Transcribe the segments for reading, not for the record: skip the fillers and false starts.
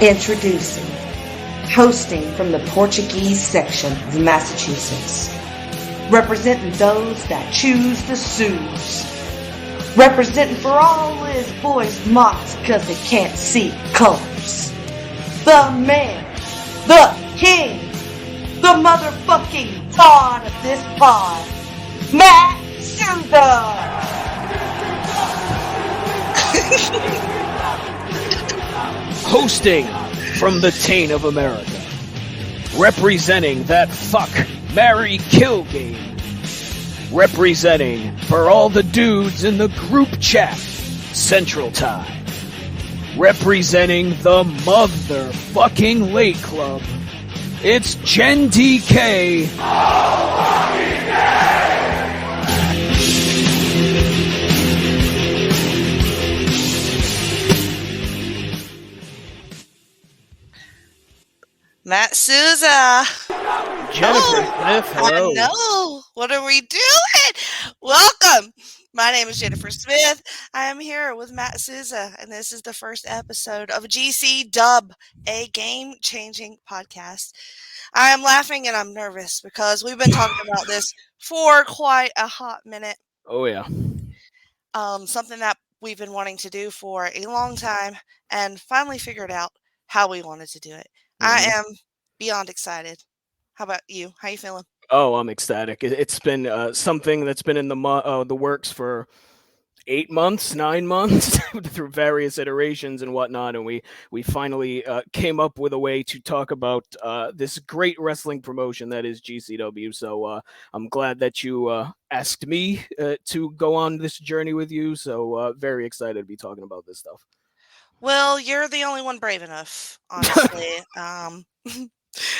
Introducing, hosting from the Portuguese section of Massachusetts, representing those that choose to Suze, representing for all his boys mocks cause they can't see colors, the man, the king, the motherfucking god of this pod, Matt Souza. Hosting from the taint of America, representing that fuck, marry, kill game, representing for all the dudes in the group chat, Central Time, representing the motherfucking Late Club, it's Gen DK. Matt Souza. Jennifer Smith, hello. I know. What are we doing? Welcome. My name is Jennifer Smith. I am here with Matt Souza, and this is the first episode of GCDub, a game-changing podcast. I am laughing and I'm nervous because we've been talking about this for quite a hot minute. Oh, yeah. Something that we've been wanting to do for a long time and finally figured out how we wanted to do it. I am beyond excited. How about you? How you feeling? Oh, I'm ecstatic. It's been something that's been in the works for 8 months, 9 months, through various iterations and whatnot, and we finally came up with a way to talk about this great wrestling promotion that is GCW. So I'm glad that you asked me to go on this journey with you. So very excited to be talking about this stuff. Well, you're the only one brave enough, honestly.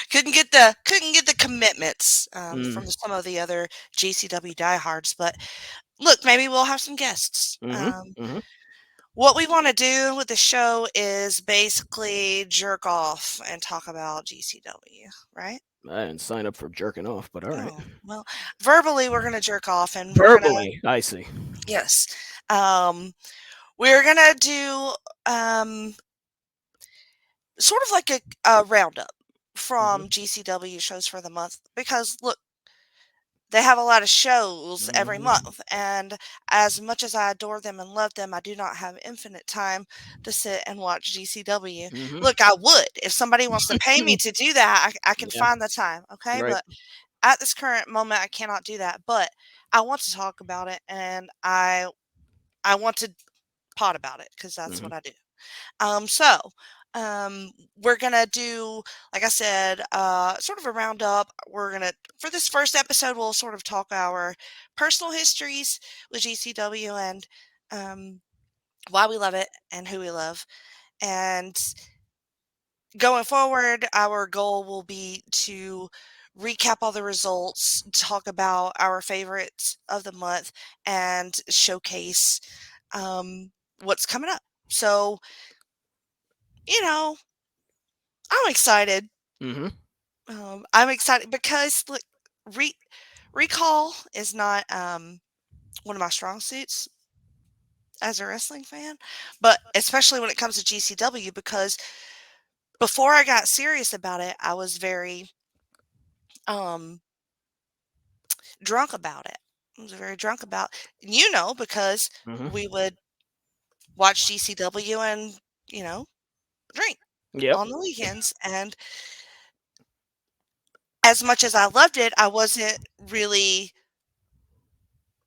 Couldn't get the commitments from some of the other GCW diehards, but look, maybe we'll have some guests. What we want to do with the show is basically jerk off and talk about GCW, right? I didn't sign up for jerking off, but all right. Oh, well, verbally, we're going to jerk off. And I see. Yes. We're going to do sort of like a roundup from GCW shows for the month, because look, they have a lot of shows every month, and as much as I adore them and love them, I do not have infinite time to sit and watch GCW. Look, I would if somebody wants to pay me to do that. I can find the time, okay? Right. But at this current moment, I cannot do that. But I want to talk about it, and I want to pot about it because that's what I do. We're gonna do, like I said, sort of a roundup. For this first episode, we'll sort of talk our personal histories with GCW and why we love it and who we love. And going forward, our goal will be to recap all the results, talk about our favorites of the month, and showcase what's coming up. So, I'm excited. I'm excited because, look, recall is not one of my strong suits as a wrestling fan, but especially when it comes to GCW, because before I got serious about it, I was very drunk about it. I was very drunk about, because we would watch GCW and, drink on the weekends. And as much as I loved it, I wasn't really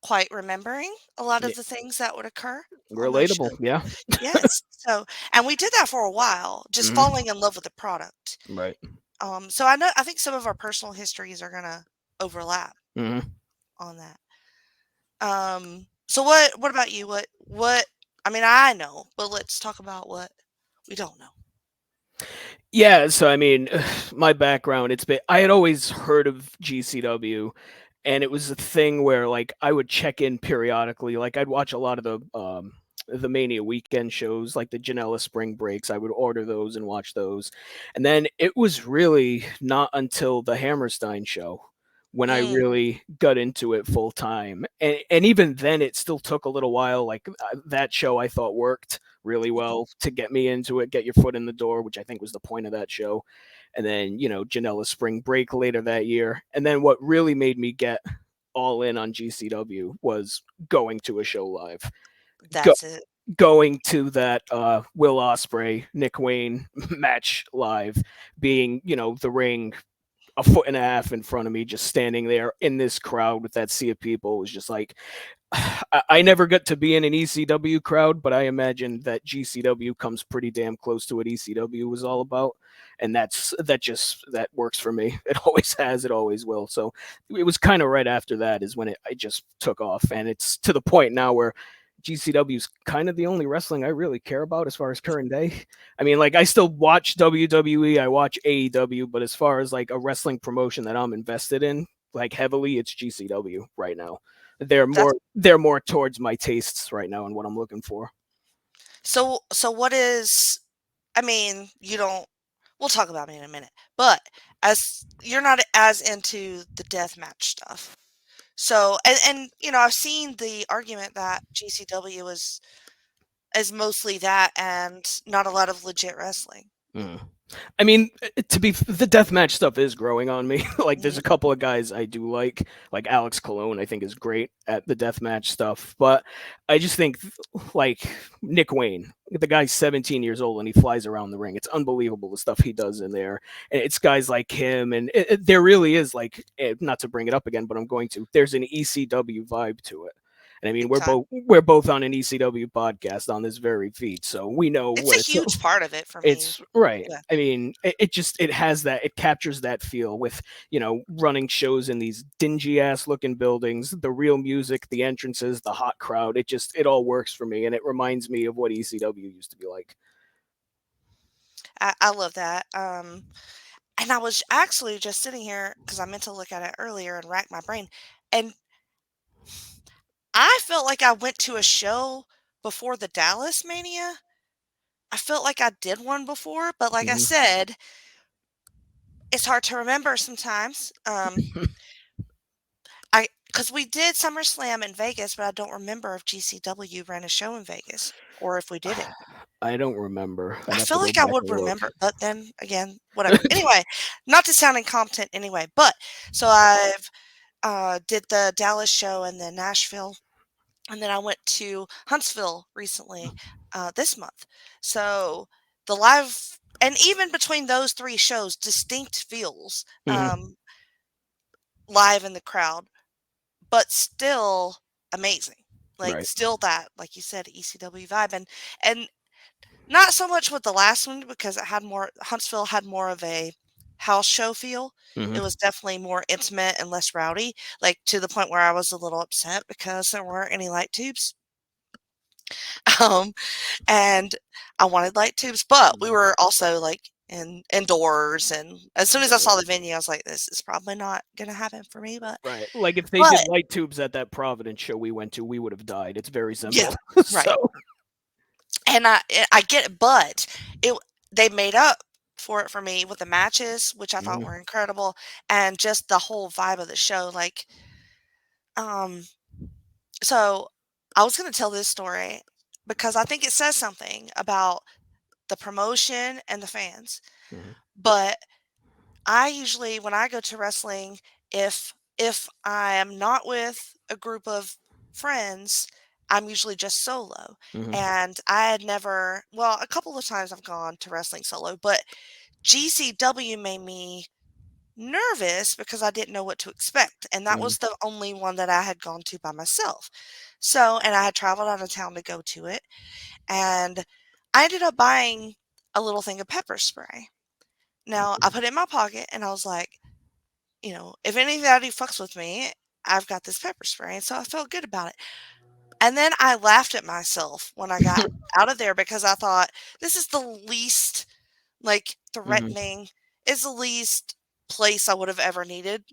quite remembering a lot of the things that would occur. Relatable, yeah. Yes. So, and we did that for a while, just falling in love with the product. Right. So I think some of our personal histories are gonna overlap on that. So what about you? What? I mean, I know, but let's talk about what we don't know. Yeah, so I mean, my background, I had always heard of GCW, and it was a thing where, like, I would check in periodically. Like, I'd watch a lot of the Mania weekend shows, like the Janela Spring Breaks. I would order those and watch those. And then it was really not until the Hammerstein show when I really got into it full time. And even then, it still took a little while. Like, that show I thought worked really well to get me into it, get your foot in the door, which I think was the point of that show. And then, Janela's Spring Break later that year. And then what really made me get all in on GCW was going to a show live. That's it. Going to that Will Ospreay, Nick Wayne match live, being, the ring a foot and a half in front of me, just standing there in this crowd with that sea of people, was just like, I never got to be in an ECW crowd, but I imagine that GCW comes pretty damn close to what ECW was all about. And that works for me. It always has, it always will. So it was kind of right after that is when I just took off. And it's to the point now where GCW is kind of the only wrestling I really care about as far as current day. I mean, like, I still watch WWE, I watch AEW, but as far as like a wrestling promotion that I'm invested in, like heavily, it's GCW right now. They're more towards my tastes right now and what I'm looking for. So what is? I mean, you don't. We'll talk about it in a minute, but as you're not as into the deathmatch stuff. So, and I've seen the argument that GCW is mostly that and not a lot of legit wrestling. I mean, the deathmatch stuff is growing on me. Like, there's a couple of guys I do like Alex Colon, I think is great at the deathmatch stuff. But I just think, like, Nick Wayne, the guy's 17 years old and he flies around the ring. It's unbelievable the stuff he does in there. And it's guys like him. And there really is, like, not to bring it up again, but I'm going to, there's an ECW vibe to it. And I mean, we're both on an ECW podcast on this very feed, so we know it's a huge part of it for me. It's right. Yeah. I mean, it has that, it captures that feel with, running shows in these dingy ass looking buildings, the real music, the entrances, the hot crowd. It all works for me, and it reminds me of what ECW used to be like. I love that. And I was actually just sitting here because I meant to look at it earlier and rack my brain, and I felt like I went to a show before the Dallas Mania. I felt like I did one before, but like I said, it's hard to remember sometimes. Because we did SummerSlam in Vegas, but I don't remember if GCW ran a show in Vegas or if we didn't. I don't remember. I feel like I would remember, but then again, whatever. Anyway, not to sound incompetent anyway, but so I've did the Dallas show and then Nashville. And then I went to Huntsville recently, this month. So the live, and even between those three shows, distinct feels live in the crowd, but still amazing. Like still that, like you said, ECW vibe, and not so much with the last one because it had more. Huntsville had more of a house show feel. It was definitely more intimate and less rowdy, like to the point where I was a little upset because there weren't any light tubes. And I wanted light tubes, but we were also like indoors, and as soon as I saw the venue, I was like, this is probably not gonna happen for me. But right, like if they did light tubes at that Providence show we went to, we would have died. It's very simple. Yeah, right. So. And I get it, but they made up for it for me with the matches, which I thought were incredible, and just the whole vibe of the show. Like, so I was going to tell this story because I think it says something about the promotion and the fans. But I usually, when I go to wrestling, if I am not with a group of friends, I'm usually just solo. And I had never, well, a couple of times I've gone to wrestling solo, but GCW made me nervous because I didn't know what to expect. And that was the only one that I had gone to by myself. So, and I had traveled out of town to go to it. And I ended up buying a little thing of pepper spray. Now, I put it in my pocket and I was like, if anybody fucks with me, I've got this pepper spray. And so I felt good about it. And then I laughed at myself when I got out of there because I thought, this is the least, like, threatening, is the least place I would have ever needed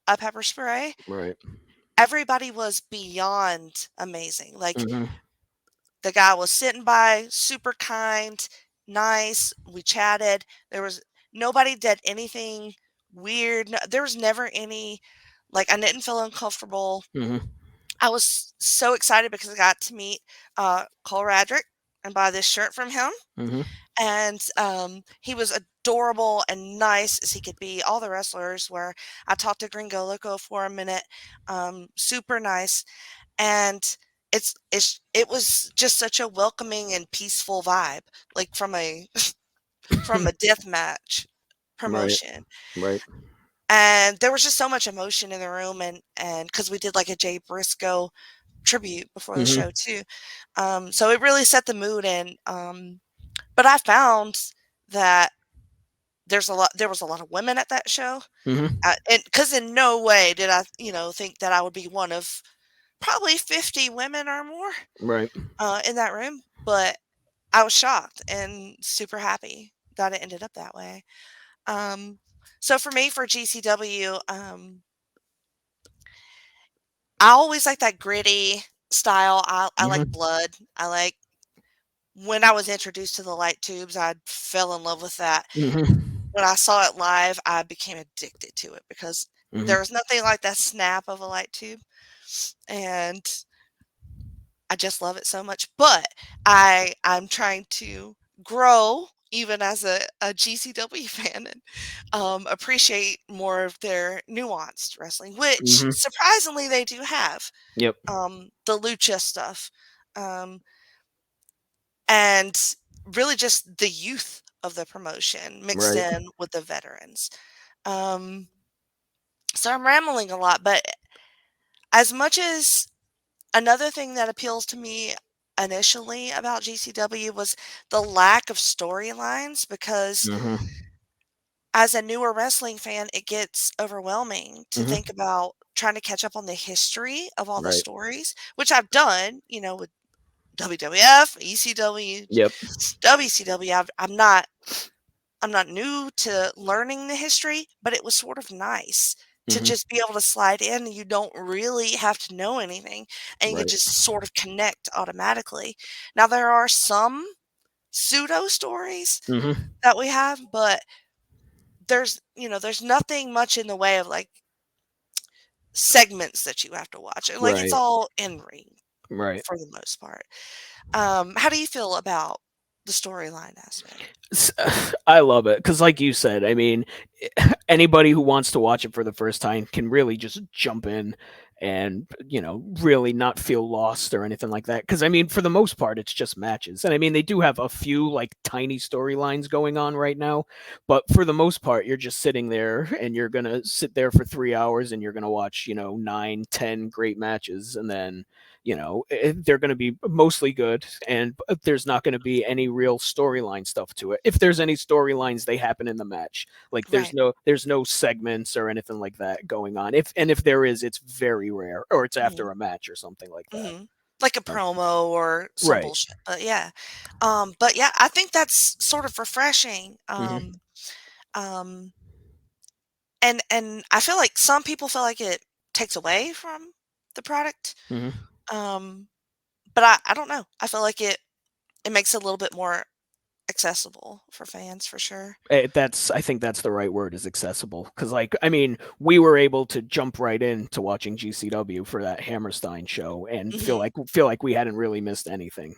a pepper spray. Right. Everybody was beyond amazing. Like, the guy was sitting by, super kind, nice. We chatted. Nobody did anything weird. No, there was never any, like, I didn't feel uncomfortable. I was so excited because I got to meet Cole Radrick, and buy this shirt from him. Mm-hmm. And he was adorable and nice as he could be. All the wrestlers were. I talked to Gringo Loco for a minute. Super nice. And it was just such a welcoming and peaceful vibe, like from a death match Right. promotion. Right. And there was just so much emotion in the room, and because we did like a Jay Briscoe tribute before the Mm-hmm. show too. So it really set the mood, and but I found that there was a lot of women at that show. Mm-hmm. And because in no way did I, think that I would be one of probably 50 women or more Right. in that room. But I was shocked and super happy that it ended up that way. So for me, for GCW, I always like that gritty style. I like Mm-hmm. blood. I like when I was introduced to the light tubes, I fell in love with that. Mm-hmm. When I saw it live, I became addicted to it because Mm-hmm. there was nothing like that snap of a light tube, and I just love it so much. But I'm trying to grow even as a GCW fan and appreciate more of their nuanced wrestling, which Mm-hmm. surprisingly they do have. Yep. The lucha stuff, and really just the youth of the promotion mixed Right. in with the veterans. Um, so I'm rambling a lot, but as much as another thing that appeals to me initially about GCW was the lack of storylines, because Mm-hmm. as a newer wrestling fan, it gets overwhelming to Mm-hmm. think about trying to catch up on the history of all the Right. stories, which I've done, with WWF, ECW, Yep. WCW. I'm not new to learning the history, but it was sort of nice to Mm-hmm. just be able to slide in. You don't really have to know anything, and you can Right. just sort of connect automatically. Now, there are some pseudo stories Mm-hmm. that we have, but there's nothing much in the way of like segments that you have to watch. And like it's Right. all in ring Right. for the most part. How do you feel about the storyline aspect? I love it because, like you said, I mean, anybody who wants to watch it for the first time can really just jump in and really not feel lost or anything like that. Because I mean, for the most part, it's just matches, and I mean, they do have a few like tiny storylines going on right now, but for the most part, you're just sitting there and you're gonna sit there for 3 hours and you're gonna watch 9, 10 great matches, and then they're going to be mostly good, and there's not going to be any real storyline stuff to it. If there's any storylines, they happen in the match. Like Right. there's no segments or anything like that going on. If there is, it's very rare, or it's Mhm. after a match or something like that. Mhm. Like a promo or some Right. bullshit, but yeah. But I think that's sort of refreshing. Hmm. Um, and I feel like some people feel like it takes away from the product. Hmm. Um, but I don't know. I feel like it makes it a little bit more accessible for fans for sure. I think that's the right word, is accessible, because like I mean, we were able to jump right into watching GCW for that Hammerstein show and Mhm. feel like we hadn't really missed anything.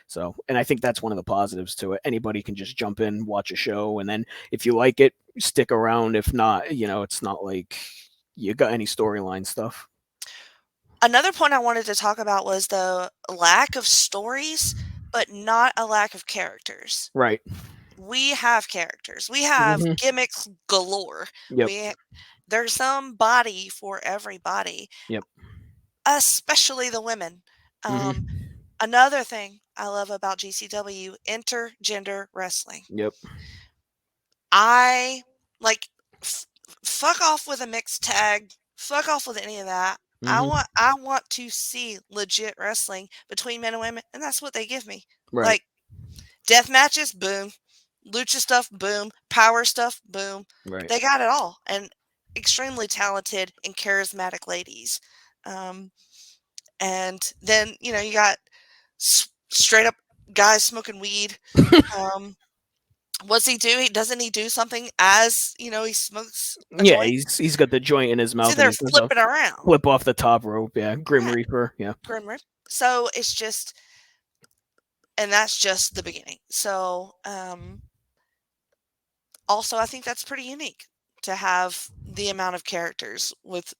So, and I think that's one of the positives to it. Anybody can just jump in, watch a show, and then if you like it, stick around. If not, it's not like you got any storyline stuff. Another point I wanted to talk about was the lack of stories, but not a lack of characters. Right. We have characters. We have Hmm. gimmicks galore. Yep. We There's some body for everybody, Yep. especially the women. Um, Hmm. Another thing I love about GCW, intergender wrestling. Yep. I like f- fuck off with a mixed tag. Fuck off with any of that. Hmm. I want to see legit wrestling between men and women, and that's what they give me. Right. Like death matches, boom. Lucha stuff, boom. Power stuff, boom. Right. They got it all, and extremely talented and charismatic ladies. Um, and then you got straight up guys smoking weed. Um, What's he do? Doesn't he do something as he smokes a Yeah, joint? he's got the joint in his He's in mouth and there he does a flipping around. flip off the top rope. Yeah, Grim Right, Reaper. Yeah. Grim Reaper. So it's just and that's just the beginning. So, also, I think that's pretty unique to have the amount of characters with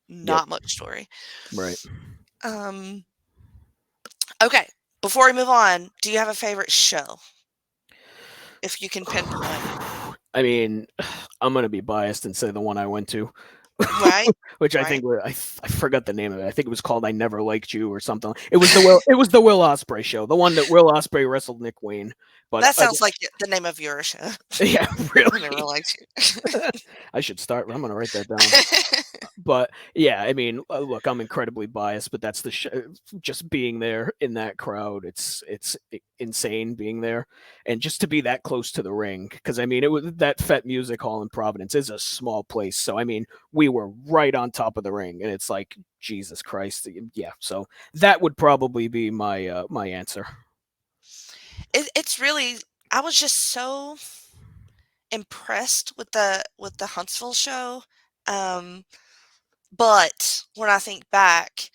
Yep. not much story. Right. Okay, before we move on, do you have a favorite show? If you can pinpoint. I mean, I'm gonna be biased and say the one I went to, Right? which I Right. think I forgot the name of it. I think it was called "I Never Liked You" or something. It was the Will Ospreay show, the one that Will Ospreay wrestled Nick Wayne. But That sounds like the name of your show. yeah, I really. never liked you. I should start. I'm gonna write that down. But yeah, I mean, look, I'm incredibly biased, but that's just being there in that crowd. It's insane being there, and just to be that close to the ring. Because I mean, it was that Fett Music Hall in Providence is a small place, so I mean, we were right on top of the ring, and it's like Jesus Christ, yeah. So that would probably be my my answer. It's really. I was just so impressed with the Huntsville show. But when I think back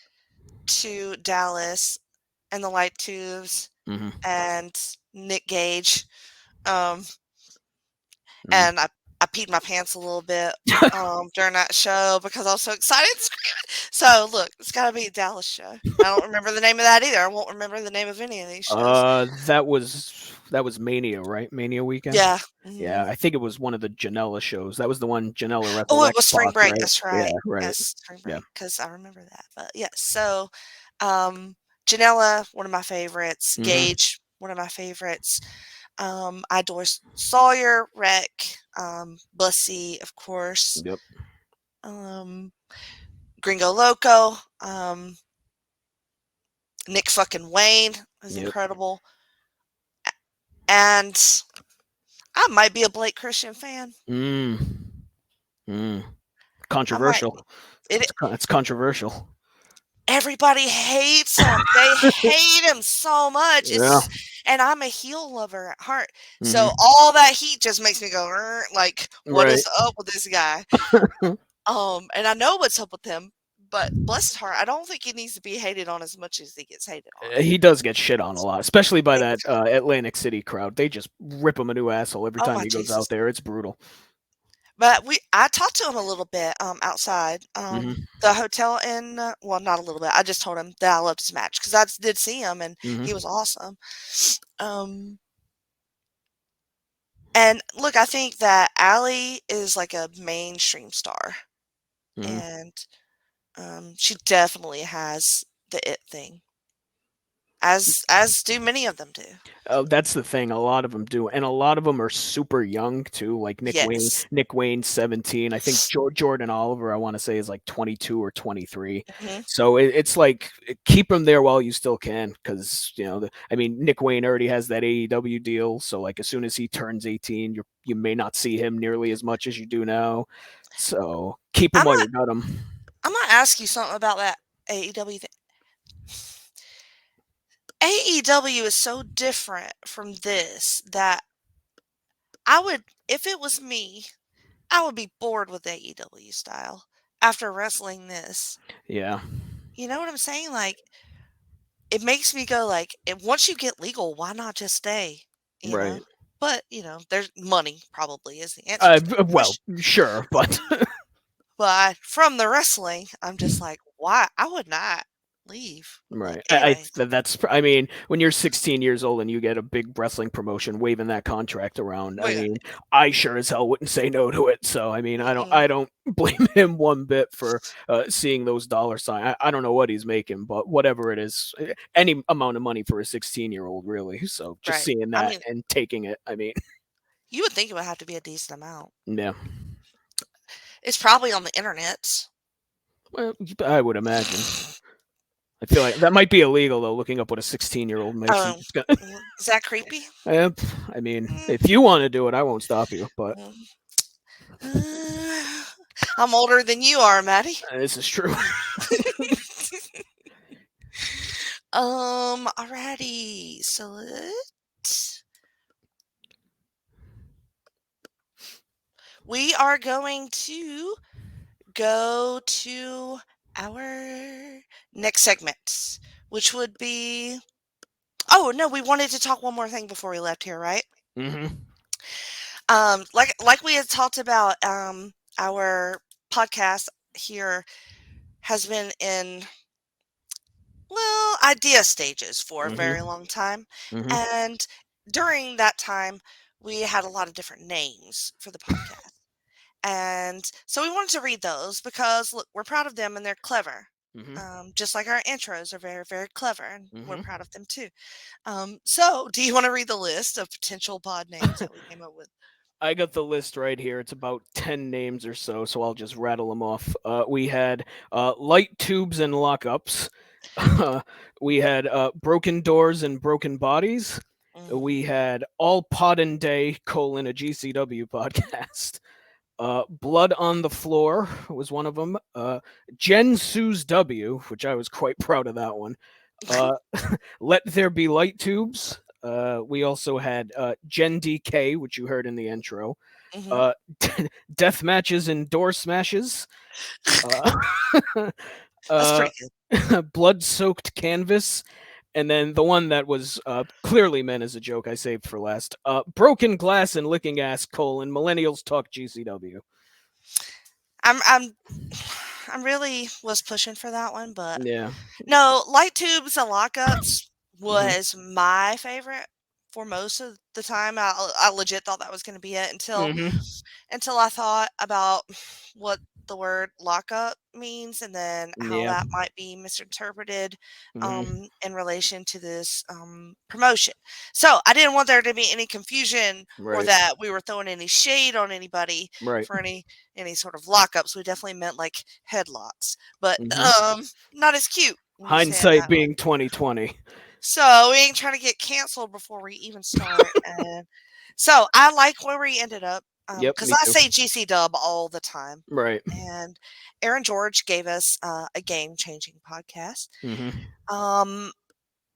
to Dallas and the light tubes Mm-hmm. and Nick Gage, Mm-hmm. and I peed my pants a little bit during that show because I was so excited and screaming. So look, it's got to be a Dallas show. I don't remember the name of that either. I won't remember the name of any of these shows. That was Mania, right? Mania weekend. Yeah. Yeah, I think it was one of the Janela shows. That was the one Janela wrestled. Oh, it was Spring X-Pac, Break. right? That's Yeah, right. right. Yes, Spring Yeah. Break. Because I remember that. But yes, so Janela, one of my favorites. Mhm. Gage, one of my favorites. I adore Sawyer, Wreck, Bussy, of course. Yep. Gringo Loco, Nick fucking Wayne is Yep. incredible. And I might be a Blake Christian fan. Controversial. It's controversial. Everybody hates him. They hate him so much. Yeah. And I'm a heel lover at heart. Mhm. So all that heat just makes me go, like, what is Right. up with this guy? And I know what's up with him, but bless his heart, I don't think he needs to be hated on as much as he gets hated on. He does get shit on a lot, especially by that Atlantic City crowd. They just rip him a new asshole every time he goes out there. It's brutal. But I talked to him a little bit outside Mhm. the hotel in well, not a little bit. I just told him that I loved his match because I did see him and Mhm. he was awesome. And look, I think that Allie is like a mainstream star, Mhm. and she definitely has the it thing, as do many of them do. Oh, that's the thing. A lot of them do, and a lot of them are super young too. Like Nick Wayne. Yes. Nick Wayne's 17. I think Jordan Oliver, I want to say, is like 22 or 23. Mhm. So it's like keep him there while you still can, because I mean, Nick Wayne already has that AEW deal. So like as soon as he turns 18, you may not see him nearly as much as you do now. So keep him while you got him. I'm gonna ask you something about that AEW thing. AEW is so different from this that I would, if it was me, I would be bored with AEW style after wrestling this. Yeah. You know what I'm saying? Like, it makes me go like, once you get legal, why not just stay? You know? Right. But, there's money probably is the answer to that Well, question. sure, but But from the wrestling, I'm just like, why? I would not leave. right. Anyway. I mean, when you're 16 years old and you get a big wrestling promotion waving that contract around, I mean, I sure as hell wouldn't say no to it. So, I mean, I don't blame him one bit for seeing those dollar signs. I don't know what he's making, but whatever it is, any amount of money for a 16-year-old, really. So just seeing that and taking it, I mean, you would think it would have to be a decent amount. Yeah. It's probably on the internet. Well, I would imagine. I feel like that might be illegal, though, looking up what a 16-year-old makes. Is that creepy? I mean, if you want to do it, I won't stop you, but... I'm older than you are, Maddie. This is true. Alrighty. So we are going to go to our next segment, which would be Oh no, we wanted to talk one more thing before we left here, right? Mm-hmm. Like we had talked about, our podcast here has been in, well, idea stages for a Mm-hmm. very long time. Mm-hmm. And during that time, we had a lot of different names for the podcast. And so we wanted to read those because look, we're proud of them and they're clever. Mm-hmm. Just like our intros are very, very clever, and we're Mm-hmm. proud of them too. So do you want to read the list of potential pod names that we came up with? I got the list right here. It's about 10 names or so, so I'll just rattle them off. We had light tubes and lockups. We had broken doors and broken bodies. We Mm. had all pod and day colon a GCW podcast. Blood on the Floor was one of them. Jen Sue's W, which I was quite proud of that one. Uh, Let There Be Light Tubes. We also had Gen DK, which you heard in the intro. Hmm. Uh, Death Matches and Door Smashes. Uh, That's uh, pretty good. Blood Soaked Canvas. And then the one that was clearly meant as a joke, I saved for last. Broken Glass and Licking Ass, colon, Millennials Talk GCW. I'm I'm really was pushing for that one, but Yeah. no, light tubes and lockups Hmm. was my favorite for most of the time. I legit thought that was going to be it Hmm. until I thought about what the word lockup means and then how Yeah. that might be misinterpreted Hmm. in relation to this promotion. So I didn't want there to be any confusion or Right. that we were throwing any shade on anybody Right. for any sort of lockups. We definitely meant like headlocks, but Hmm. not as cute when you say it Hindsight that way. being 2020. So we ain't trying to get canceled before we even start. And so I like where we ended up Yep, because me I too. say GC Dub all the time. Right. And Aaron George gave us a game changing podcast. Hmm. Um,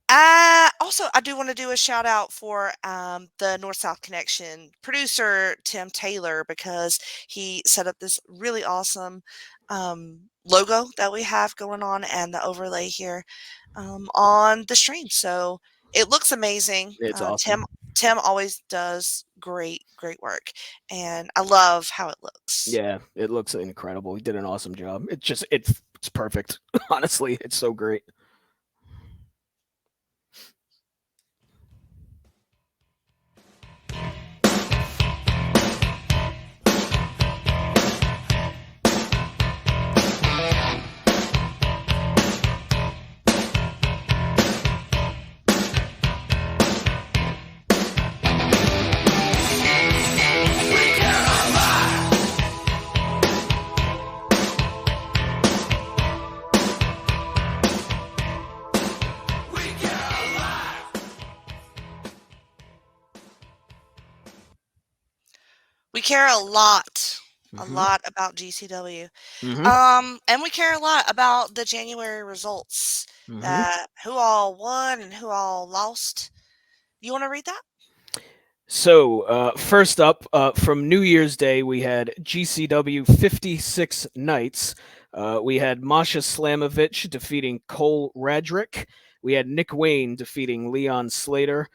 I do want to do a shout out for the North South Connection producer Tim Taylor because he set up this really awesome logo that we have going on and the overlay here on the stream. So it looks amazing. It's awesome. Tim always does great work, and I love how it looks. Yeah, it looks incredible. He did an awesome job. It's perfect. Honestly, it's so great. We care a Hmm. lot about GCW. Hmm. And we care a lot about the January results Hmm. that who all won and who all lost. You want to read that? So, first up, from New Year's Day, we had GCW 56 Nights. We had Masha Slamovich defeating Cole Radrick. We had Nick Wayne defeating Leon Slater.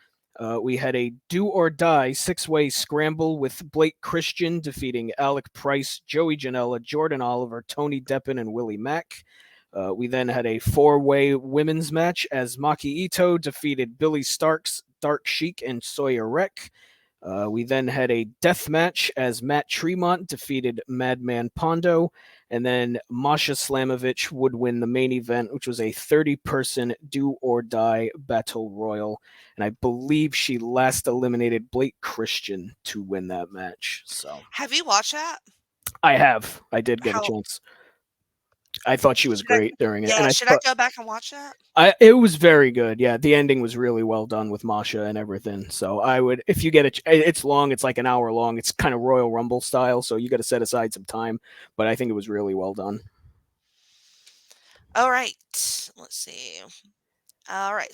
We had a do or die 6-way scramble with Blake Christian defeating Alec Price, Joey Janela, Jordan Oliver, Tony Deppen, and Willie Mack. We then had a 4-way women's match as Maki Ito defeated Billy Starks, Dark Sheik, and Sawyer Wreck. We then had a death match as Matt Tremont defeated Madman Pondo, and then Masha Slamovich would win the main event, which was a 30-person do or die battle royal. And I believe she last eliminated Blake Christian to win that match. So Have you watched that? I did get a How chance. I thought she was should I? great during it, and Yeah, should I go back and watch that? it was very good. Yeah, the ending was really well done with Masha and everything. So I would, if you get it, it's long. It's like an hour long. It's kind of Royal Rumble style, so you got to set aside some time. But I think it was really well done. All right. Let's see. All right.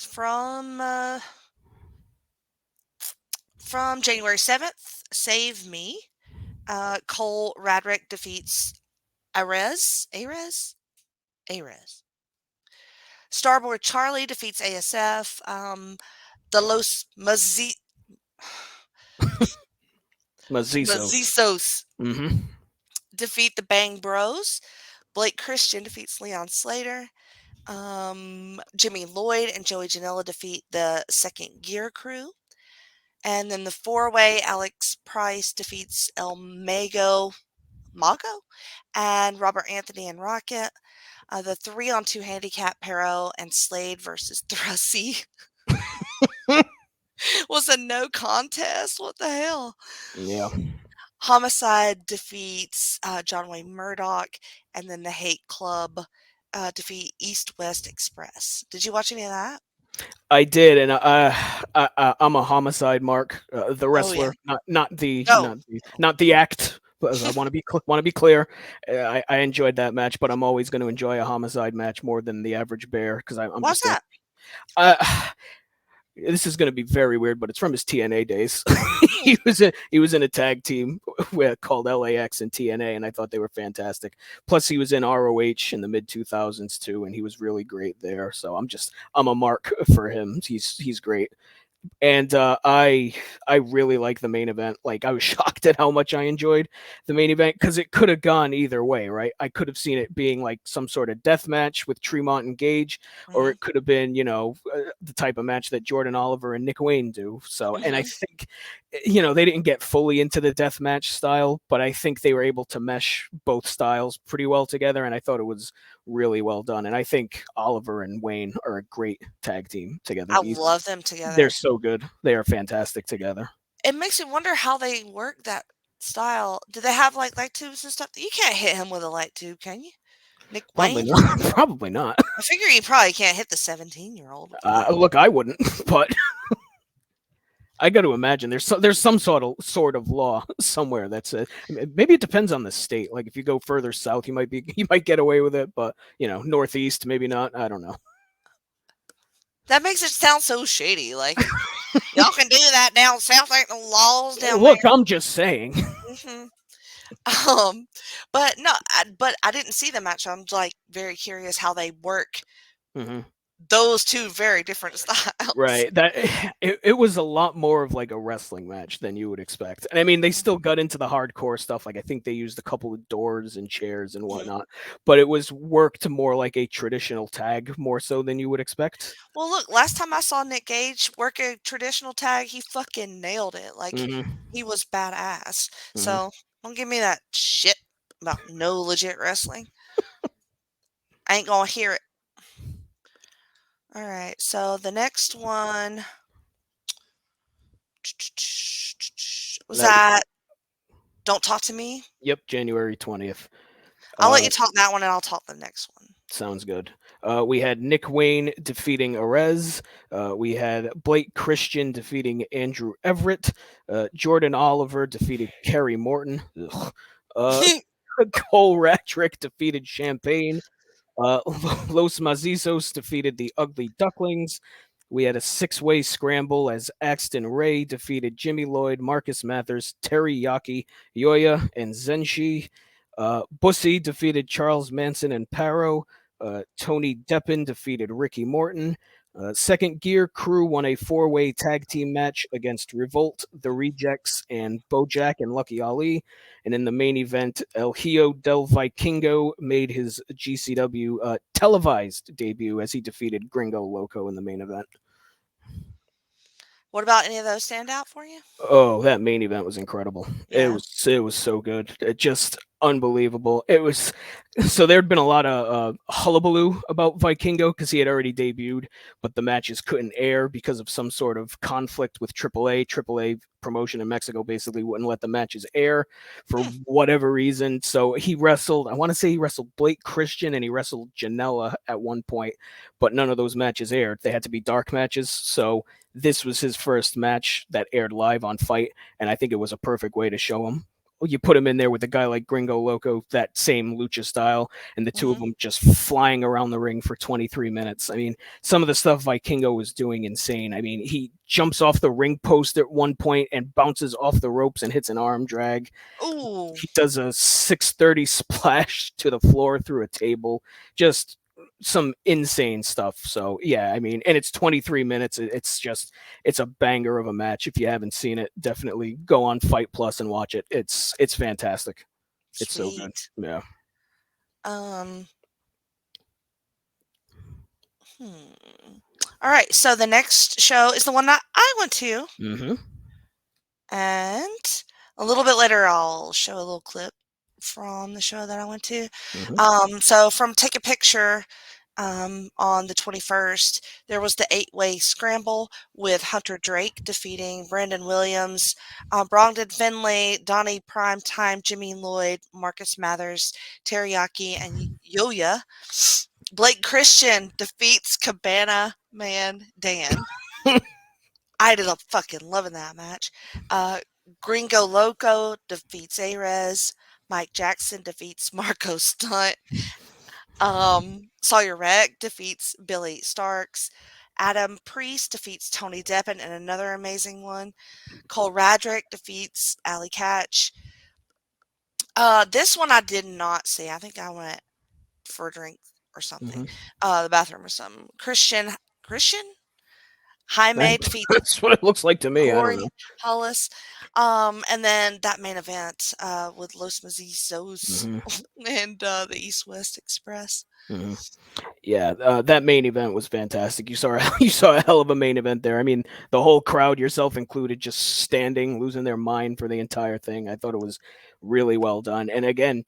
From January 7th, Save Me. Cole Radrick defeats Arez. Starboard Charlie defeats ASF. the Los Mazizos. Mazizos Mm-hmm. defeat the Bang Bros. Blake Christian defeats Leon Slater. Jimmy Lloyd and Joey Janela defeat the Second Gear Crew. And then the four-way, Alex Price defeats Mago, and Robert Anthony and Rocket. The 3-on-2 handicap Pero and Slade versus Thrussie was a no contest. What the hell? Yeah. Homicide defeats John Wayne Murdoch, and then the Hate Club defeat East West Express. Did you watch any of that? I did, and I'm a homicide mark, the Oh yeah. wrestler, not the Oh. not the act. But I want to be clear. I enjoyed that match, but I'm always going to enjoy a homicide match more than the average bear because I'm What's just that? this is going to be very weird, but it's from his TNA days. he was in a tag team called LAX and TNA, and I thought they were fantastic. Plus, he was in ROH in the mid 2000s too, and he was really great there. So I'm a mark for him. He's great. And I really like the main event. Like I was shocked at how much I enjoyed the main event because it could have gone either way, right? I could have seen it being like some sort of death match with Tremont and Gage, or it could have been, the type of match that Jordan Oliver and Nick Wayne do. So, and I think, they didn't get fully into the death match style, but I think they were able to mesh both styles pretty well together, and I thought it was really well done. And I think Oliver and Wayne are a great tag team together. I love them together. They're so good. They are fantastic together. It makes me wonder how they work that style. Do they have like light tubes and stuff? You can't hit him with a light tube, can you? Nick Wayne? Probably not. I figure you probably can't hit the 17-year-old. Look, I wouldn't, but I got to imagine there's some sort of law somewhere that's maybe it depends on the state. Like if you go further south, you might get away with it, but northeast maybe not. I don't know. That makes it sound so shady. Like y'all can do that down south. Ain't no laws down Look, there. I'm just saying. But no, but I didn't see the match. I'm like very curious how they work. Those two very different styles. Right. That it was a lot more of like a wrestling match than you would expect. And I mean, they still got into the hardcore stuff. Like I think they used a couple of doors and chairs and whatnot, but it was worked more like a traditional tag more so than you would expect. Well, look, last time I saw Nick Gage work a traditional tag, he fucking nailed it. Like he was badass. So don't give me that shit about no legit wrestling. I ain't gonna hear it. All right, so the next one was that Don't Talk to Me? Yep, January 20th. I'll let you talk that one, and I'll talk the next one. Sounds good. We had Nick Wayne defeating Arez. We had Blake Christian defeating Andrew Everett. Jordan Oliver defeated Kerry Morton. Cole Ratrick defeated Champagne. Los Mazizos defeated the Ugly Ducklings. We had a 6-way scramble as Axton Ray defeated Jimmy Lloyd, Marcus Mathers, Terry Yaki, Yoya, and Zenshi. Bussy defeated Charles Manson and Paro. Tony Deppen defeated Ricky Morton. Second Gear Crew won a 4-way tag team match against Revolt, The Rejects, and Bojack and Lucky Ali. And in the main event, El Hijo del Vikingo made his GCW televised debut as he defeated Gringo Loco in the main event. What about any of those stand out for you? Oh, that main event was incredible. Yeah. It was so good. It just unbelievable. It was so there'd been a lot of hullabaloo about Vikingo because he had already debuted, but the matches couldn't air because of some sort of conflict with AAA. AAA promotion in Mexico basically wouldn't let the matches air for whatever reason. So he wrestled, I want to say he wrestled Blake Christian and he wrestled Janela at one point, but none of those matches aired. They had to be dark matches. So this was his first match that aired live on Fight, and I think it was a perfect way to show him. You put him in there with a guy like Gringo Loco, that same lucha style, and the two of them just flying around the ring for 23 minutes. I mean, some of the stuff Vikingo was doing insane. I mean, he jumps off the ring post at one point and bounces off the ropes and hits an arm drag. Ooh. He does a 630 splash to the floor through a table. Just some insane stuff. So yeah, I mean, and it's 23 minutes. It's a banger of a match. If you haven't seen it, definitely go on Fight Plus and watch it. It's fantastic. It's so good. Sweet. Yeah. Um, All right, so the next show is the one that I went to, Mm-hmm. and a little bit later I'll show a little clip from the show that I went to. Mm-hmm. So from Take a Picture, on the 21st, there was the 8-way scramble with Hunter Drake defeating Brandon Williams, Brogdon Finlay, Donnie Primetime, Jimmy Lloyd, Marcus Mathers, Teriyaki, and Yoya. Blake Christian defeats Cabana Man Dan. I ended up fucking loving that match. Gringo Loco defeats Arez. Mike Jackson defeats Marco Stunt. Sawyer Wreck defeats Billy Starks. Adam Priest defeats Tony Deppen in another amazing one. Cole Radrick defeats Ali Catch. This one I did not see. I think I went for a drink or something. Mm-hmm. The bathroom or something. Christian Jaime defeats That's what it looks like to me. I don't Corey know. Hollis. And then that main event with Los Mazizos Mm-hmm. and the East West Express. Mm-hmm. Yeah, that main event was fantastic. You saw a hell of a main event there. I mean, the whole crowd, yourself included, just standing, losing their mind for the entire thing. I thought it was really well done. And again,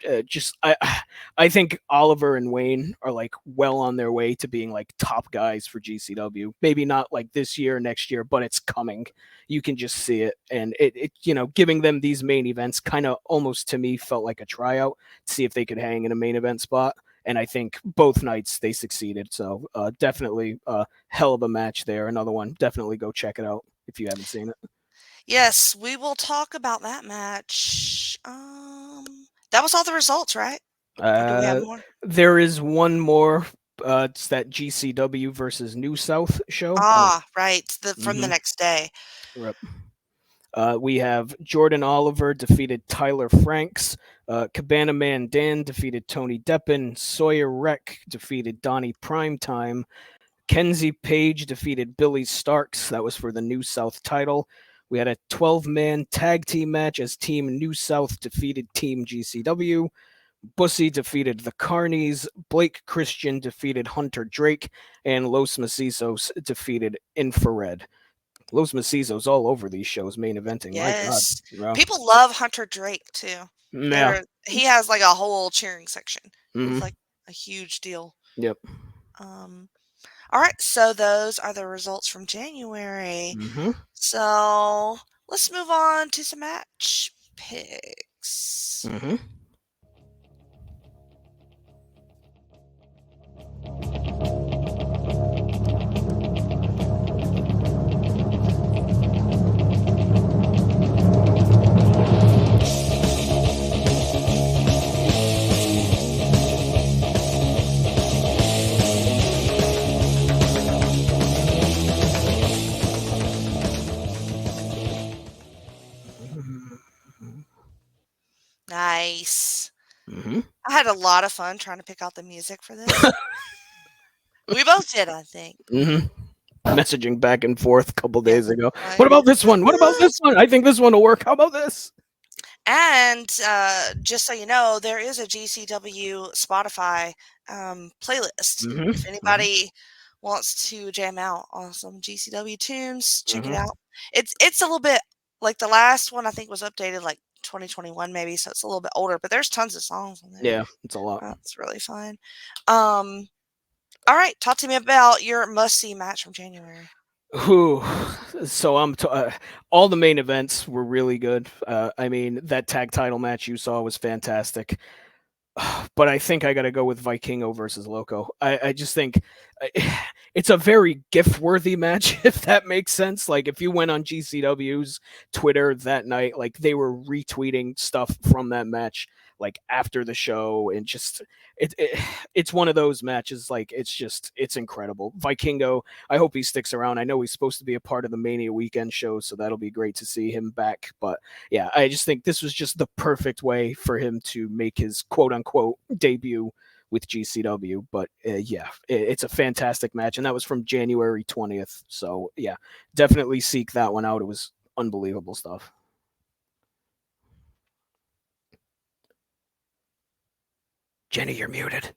I think Oliver and Wayne are like well on their way to being like top guys for GCW. Maybe not like this year, next year, but it's coming. You can just see it, and it giving them these main events kind of almost to me felt like a tryout to see if they could hang in a main event spot. And I think both nights they succeeded. So definitely a hell of a match there. Another one. Definitely go check it out if you haven't seen it. Yes, we will talk about that match. That was all the results, right? Or do we have more? There is one more. It's that GCW versus New South show. Right. From the next day. Yep. We have Jordan Oliver defeated Tyler Franks. Cabana Man Dan defeated Tony Deppen. Sawyer Wreck defeated Donnie Primetime. Kenzie Page defeated Billy Starks. That was for the New South title. We had a 12-man tag team match as Team New South defeated Team GCW. Bussy defeated the Carnies. Blake Christian defeated Hunter Drake. And Los Macizos defeated Infrared. Los Macizos all over these shows, main eventing. Yes. My God. People love Hunter Drake, too. Yeah. He has like a whole cheering section. Mm-hmm. It's like a huge deal. Yep. All right. So those are the results from January. Mm-hmm. So let's move on to some match picks. Mm-hmm. Nice. Mm-hmm. I had a lot of fun trying to pick out the music for this. We both did, I think. Mm-hmm. Messaging back and forth a couple days ago. Right. What about this one? What about this one? I think this one will work. How about this? And just so you know, there is a GCW Spotify playlist. Mm-hmm. If anybody wants to jam out on some GCW tunes, check it out. It's a little bit like the last one I think was updated like 2021 maybe, so it's a little bit older, but there's tons of songs on there. Yeah, it's a lot. That's really fun. All right, talk to me about your must-see match from January. Ooh, so all the main events were really good. I mean, that tag title match you saw was fantastic. But I think I got to go with Vikingo versus Loco. I just think it's a very gift-worthy match, if that makes sense. Like, if you went on GCW's Twitter that night, like, they were retweeting stuff from that match, like, after the show, and just, it's one of those matches, like, it's incredible. Vikingo, I hope he sticks around. I know he's supposed to be a part of the Mania weekend show, so that'll be great to see him back. But, yeah, I just think this was just the perfect way for him to make his quote-unquote debut with GCW. But yeah, it's a fantastic match, and that was from January 20th. So yeah, definitely seek that one out. It was unbelievable stuff. Jenny, you're muted.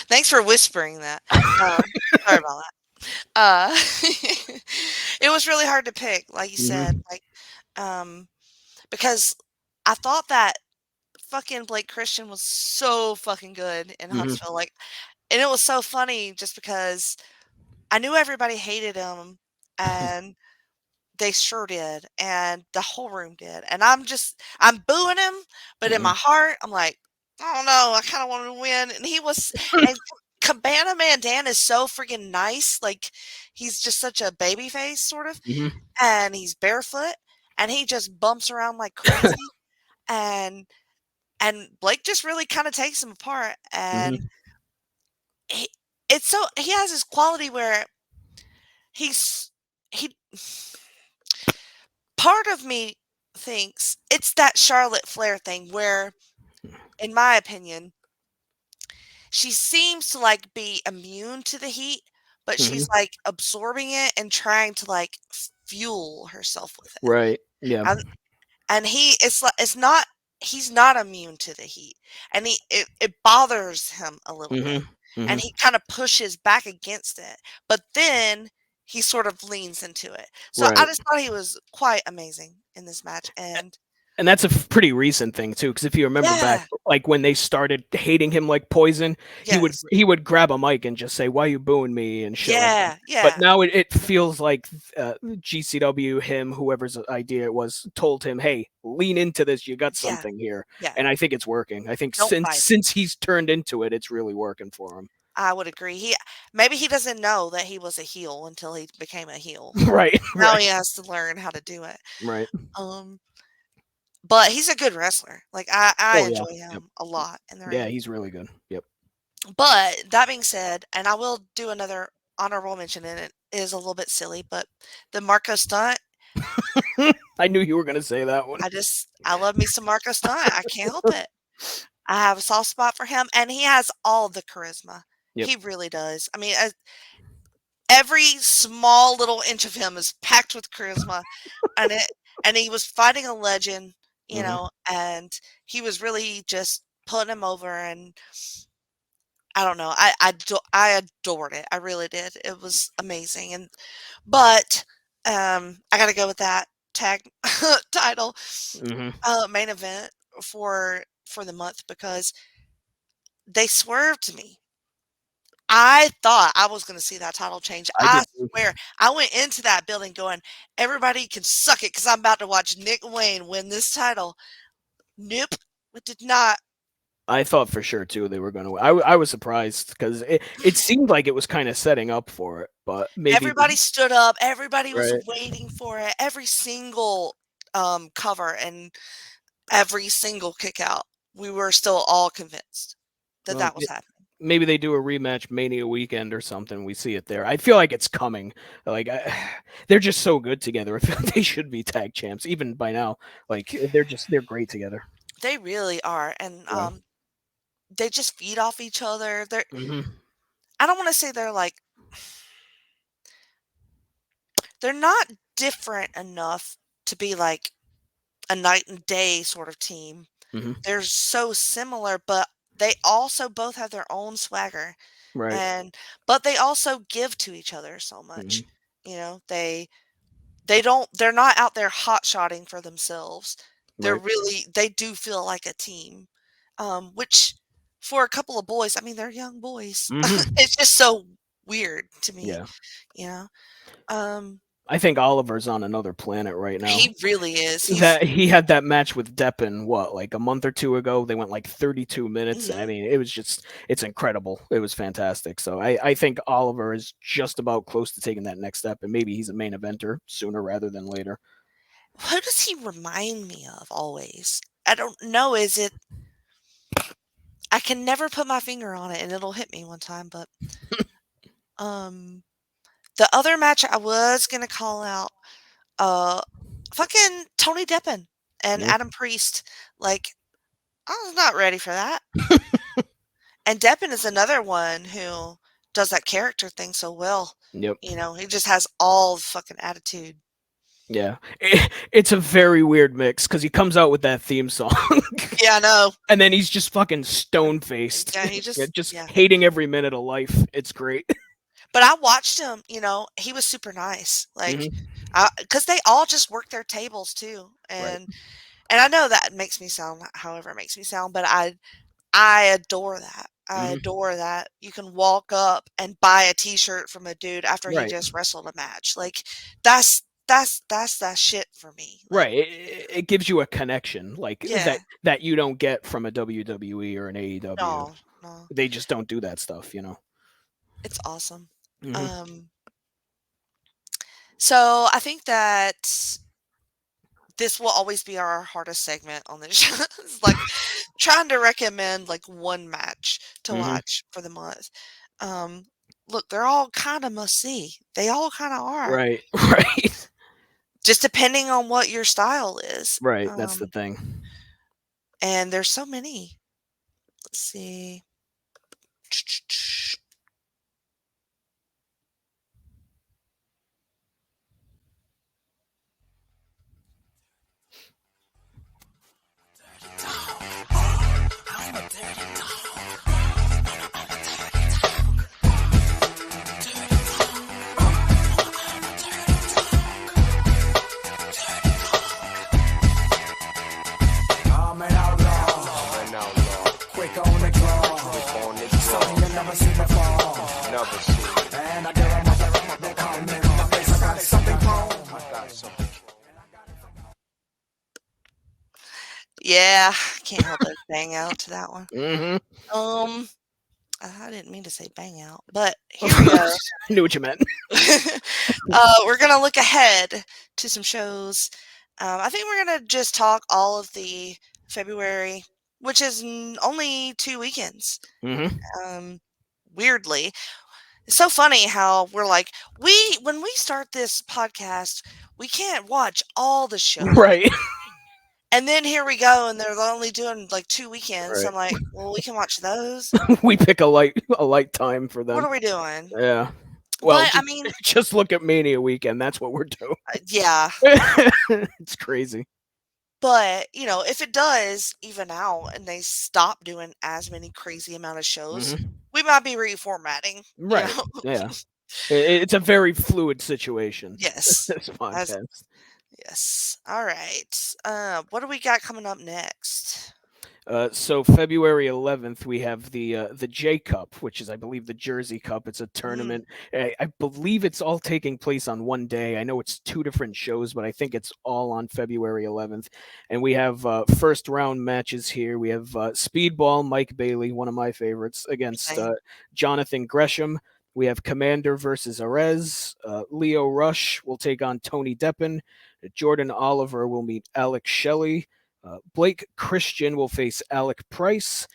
Thanks for whispering that. Sorry about that. Uh, it was really hard to pick, like you said, Hmm. um, because I thought that fucking Blake Christian was so fucking good in Hmm. Huntsville, and it was so funny just because I knew everybody hated him, and they sure did, and the whole room did, and I'm booing him, but in Hmm. my heart, I'm like, I don't know, I kind of wanted to win, and Cabana Man Dan is so freaking nice, like he's just such a baby face, sort of, Hmm. and he's barefoot, and he just bumps around like crazy, and Blake just really kind of takes him apart, and Hmm. he, he has this quality where he's he part of me thinks it's that Charlotte Flair thing where, in my opinion, she seems to like be immune to the heat, but she's Hmm. like absorbing it and trying to like fuel herself with it. Right. Yeah. And it's like he's not immune to the heat, and it bothers him a little bit, Hmm. Hmm. and he kind of pushes back against it, but then he sort of leans into it. So I Right. just thought he was quite amazing in this match, and And that's a pretty recent thing too, because if you remember back, yeah, like when they started hating him like poison, yes, he would grab a mic and just say, "Why you booing me?" and shit like that. yeah, But yeah, now it feels like GCW, him, whoever's idea it was, told him, "Hey, lean into this. You got yeah, something here," yeah. and I think it's working. I think Don't fight it. since he's turned into it, it's really working for him. I would agree. Maybe he doesn't know that he was a heel until he became a heel. Right. Now Right. he has to learn how to do it. Right. Um, but he's a good wrestler. Like I Oh yeah. enjoy Yep. him a lot in the Yeah, ring. he's really good. Yep. But that being said, and I will do another honorable mention, and it is a little bit silly, but the Marco stunt, I knew you were gonna say that one. I love me some Marco stunt. I can't help it. I have a soft spot for him, and he has all the charisma. Yep. He really does. I mean, every small little inch of him is packed with charisma, and he was fighting a legend, Hmm. and he was really just putting him over, and I don't know. I adored it. I really did. It was amazing. But I got to go with that tag title Hmm. main event for the month because they swerved me. I thought I was going to see that title change. I I did too. swear. I went into that building going, everybody can suck it because I'm about to watch Nick Wayne win this title. Nope. It did not. I thought for sure too they were going to. I was surprised because it seemed like it was kind of setting up for it, but maybe Everybody stood up. Everybody was right. waiting for it. Every single cover and every single kick out. We were still all convinced that Well, that was happening. maybe they do a rematch Mania weekend or something. We see it there. I feel like it's coming. Like they're just so good together. I feel like they should be tag champs even by now. Like they're great together. They really are, and Yeah. they just feed off each other. Hmm. I don't want to say they're not different enough to be like a night and day sort of team. Hmm. They're so similar, but they also both have their own swagger, Right. and but they also give to each other so Hmm. much. You know, they're not out there hot shotting for themselves. Right. They do feel like a team. Which for a couple of boys, I mean they're young boys. Hmm. It's just so weird to me, Yeah. you know. Um I think Oliver's on another planet right now. he really is. He's That he had that match with Deppen, what, like a month or two ago? They went like 32 minutes, and I mhm. mean, it was just, it's incredible. It was fantastic. So I think Oliver is just about close to taking that next step, and maybe he's a main eventer sooner rather than later. Who does he remind me of always? I don't know. Is it I can never put my finger on it and it'll hit me one time, but um the other match I was gonna call out, uh fucking Tony Deppen and Yeah. Adam Priest. Like I was not ready for that. And Deppen is another one who does that character thing so well. Yep. You know, he just has all the fucking attitude. Yeah. It's a very weird mix because he comes out with that theme song. Yeah, I know. And then he's just fucking stone faced. Yeah, he just yeah. hating every minute of life. It's great. But I watched him, you know, he was super nice. Like, Mhm. because they all just work their tables too. Right. And I know that makes me sound however it makes me sound, but I adore that. I Mhm. adore that. You can walk up and buy a t-shirt from a dude after he Right. just wrestled a match. Like, that's that shit for me. Like, Right. It gives you a connection like yeah. that you don't get from a WWE or an AEW. No, no. They just don't do that stuff, you know. It's awesome. Mhm. So I think that this will always be our hardest segment on the show. It's like trying to recommend like one match to Mhm. watch for the month. Look, they're all kind of must see. They all kind of are. Right. Right. Just depending on what your style is. Right. That's the thing. And there's so many. Let's see. I'm an outlaw, quick on the draw, something you never seen before. And I get they call me in my face, I got something wrong. Yeah, can't help but bang out to that one. Mhm. I didn't mean to say bang out, but here we go. I knew what you meant. We're gonna look ahead to some shows. I think we're gonna just talk all of the February, which is only 2 weekends. Mhm. Weirdly, it's so funny how we're like when we start this podcast, we can't watch all the shows, Right. and then here we go, and they're only doing like 2 weekends. So Right. I'm like, well, we can watch those. We pick a light time for them. What are we doing? Yeah. Well, But I mean, just look at Mania weekend. That's what we're doing. yeah. It's crazy. But, you know, if it does even out and they stop doing as many crazy amount of shows, Mhm. we might be reformatting. You Right. know? Yeah. It's a very fluid situation. Yes. This podcast. Yes. All right. What do we got coming up next? So February 11th, we have the J Cup, which is, I believe, the Jersey Cup. It's a tournament. I believe it's all taking place on one day. I know it's 2 different shows, but I think it's all on February 11th. And we have first round matches here. We have Speedball, Mike Bailey, one of my favorites, against Same. Jonathan Gresham. We have Commander versus Arez. Leo Rush will take on Tony Deppen. Jordan Oliver will meet Alex Shelley. Blake Christian will face Alec Price.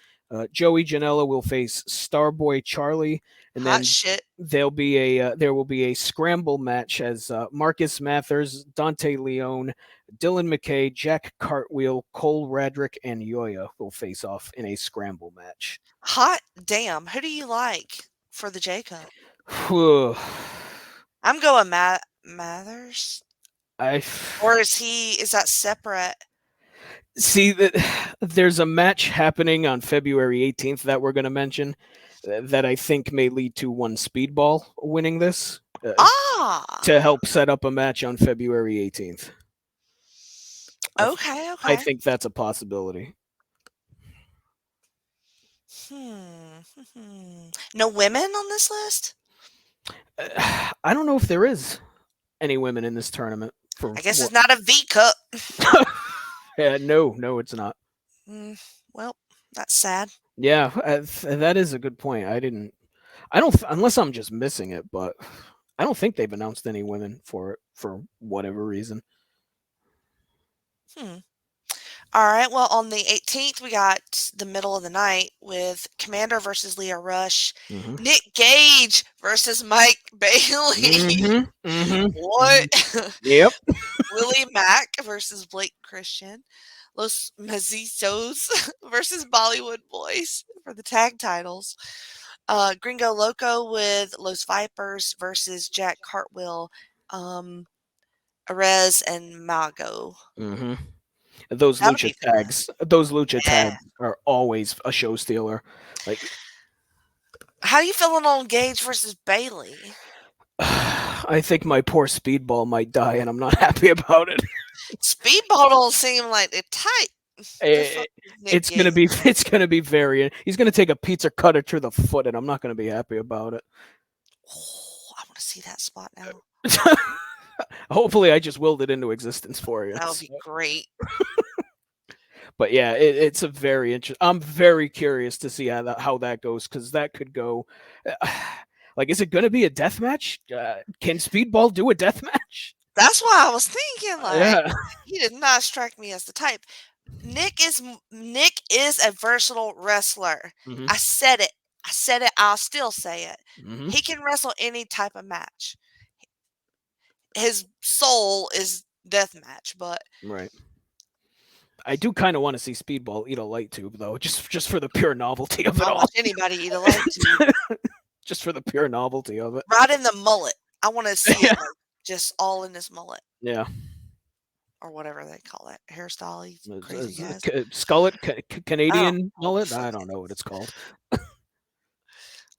Joey Janela will face Starboy Charlie, and Hot then shit. there will be a scramble match as Marcus Mathers, Dante Leone, Dylan McKay, Jack Cartwheel, Cole Radrick, and Yoya will face off in a scramble match. Hot damn. Who do you like for the J Cup? Whew. I'm going Mathers. I Or is that separate? see that there's a match happening on February 18th that we're going to mention that I think may lead to one Speedball winning this to help set up a match on February 18th. Okay. I think that's a possibility. No women on this list? I don't know if there is any women in this tournament. I guess it's not a V Cup. No, it's not. Well, that's sad. Yeah, that is a good point. I don't, unless I'm just missing it, but I don't think they've announced any women for it for whatever reason. All right. Well, on the 18th, we got the middle of the night with Commander versus Leo Rush, Mm-hmm. Nick Gage versus Mike Bailey. What? Yep. Willie Mack versus Blake Christian. Los Mazizos versus Bollywood Boys for the tag titles. Gringo Loco with Los Vipers versus Jack Cartwheel, Arez, and Mago. Mm-hmm. Those That'll lucha be fun. tags Yeah. are always a show stealer. Like, How you feeling on Gage versus Bailey? I think my poor speedball might die, and I'm not happy about it. Speedball don't seem like they're tight. The fuck is Nick It's gonna be Gage? it's gonna be very. He's gonna take a pizza cutter to the foot, and I'm not gonna be happy about it. Oh, I want to see that spot now. Hopefully, I just willed it into existence for you. That would be great. But yeah, it's a very interesting. I'm very curious to see how that goes, because that could go. Like, is it going to be a death match? Can Speedball do a death match? That's why I was thinking. Like, Yeah. he did not strike me as the type. Nick is a versatile wrestler. Mhm. I said it. I'll still say it. Mhm. He can wrestle any type of match. His soul is death match, but Right. I do kind of want to see Speedball eat a light tube, though, just for the pure novelty of it I'll all. watch anybody eat a light tube. Just for the pure novelty of it. Right in the mullet. I want to see it like, just all in this mullet. Yeah. Or whatever they call that hairstyle. He's crazy guys. Skullet, Canadian Oh, mullet? fuck I don't know what it's called.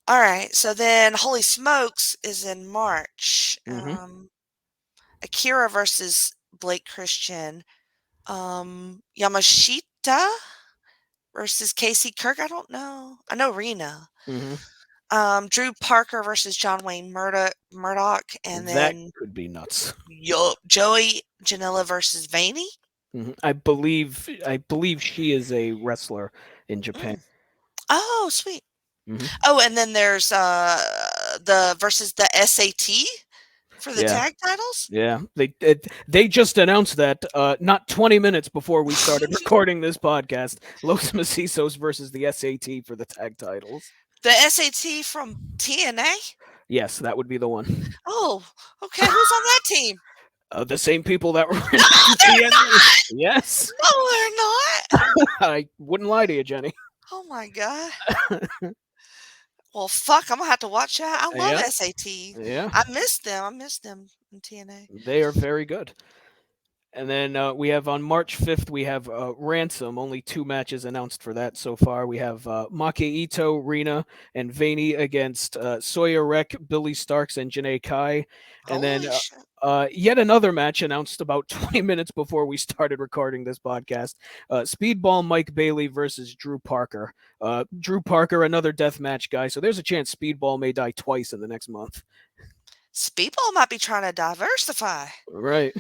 All right, so then Holy Smokes is in March. Mhm. Akira versus Blake Christian. Yamashita versus Casey Kirk. I don't know. I know Rena. Mhm. Drew Parker versus John Wayne Murdoch, and That then could be nuts. Joey Janela versus Vaney. Mhm. I believe she is a wrestler in Japan. Oh, sweet. Mhm. Oh, and then there's the versus the SAT for the Yeah. tag titles. Yeah, they just announced that not 20 minutes before we started recording this podcast. Los Macizos versus the SAT for the tag titles. The SAT from TNA. Yes, that would be the one. Oh, okay. Who's on that team? The same people that were in No, they're TNA. not. Yes, No, they're not. I wouldn't lie to you, Jenny. Oh my god. Well, fuck. I'm gonna have to watch that. I love Yeah. SAT. Yeah, I miss them in TNA. they are very good. And then we have on March 5th, we have Ransom. Only 2 matches announced for that so far. We have Make Ito, Rena, and Vaney against Sawyer Wreck, Billy Starks, and Janae Kai. And then Holy shit. yet another match announced about 20 minutes before we started recording this podcast. Speedball Mike Bailey versus Drew Parker. Drew Parker, another death match guy. So there's a chance Speedball may die twice in the next month. Speedball might be trying to diversify. Right.